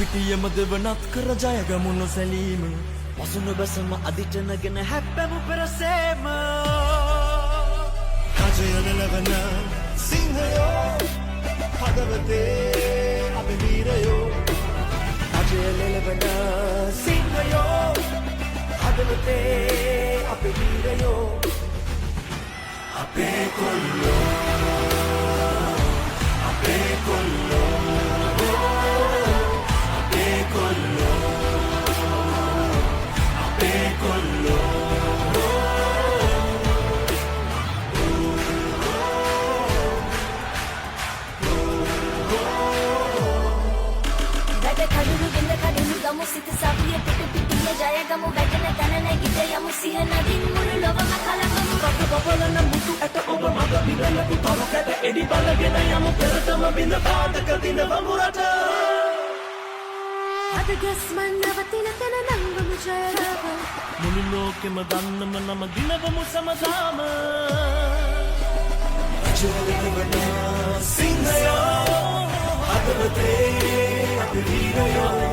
පිටියම දෙවනත් කර ජයගමු නොසැලීම පසුන බැසම අදිටනගෙන හැප්පැමු පෙරසේම රජය නෙලවන සිංහයෝ හදවතේ අපි වීරයෝ රජය නෙලවන සිංහයෝ හදවතේ අපි වීරයෝ අපේ කොල්ලෝ අපේ කොල්ලෝ අපේ කොල්ලෝ අපේ කොල්ලෝ ගමු සිත සවිය පිට පිටිය ජයගමු වැටෙන තන නැගිට යමු සිය නදින් මුළු ලොවම කලකමු කොට බබලන මුතු ඇට ඔබ මග විරලපු තරු කැට එඩි බලගෙන යමු පෙරටම බිඳ පාදක දින වමුරට අද ගස්මන් නවතින තැන නංගමු ජයලාභ මුළු ලෝකෙම දන්නම නම දිනවමු සමදාම ජයවන සිංහයෝ හදවතේ අපි වීරයෝ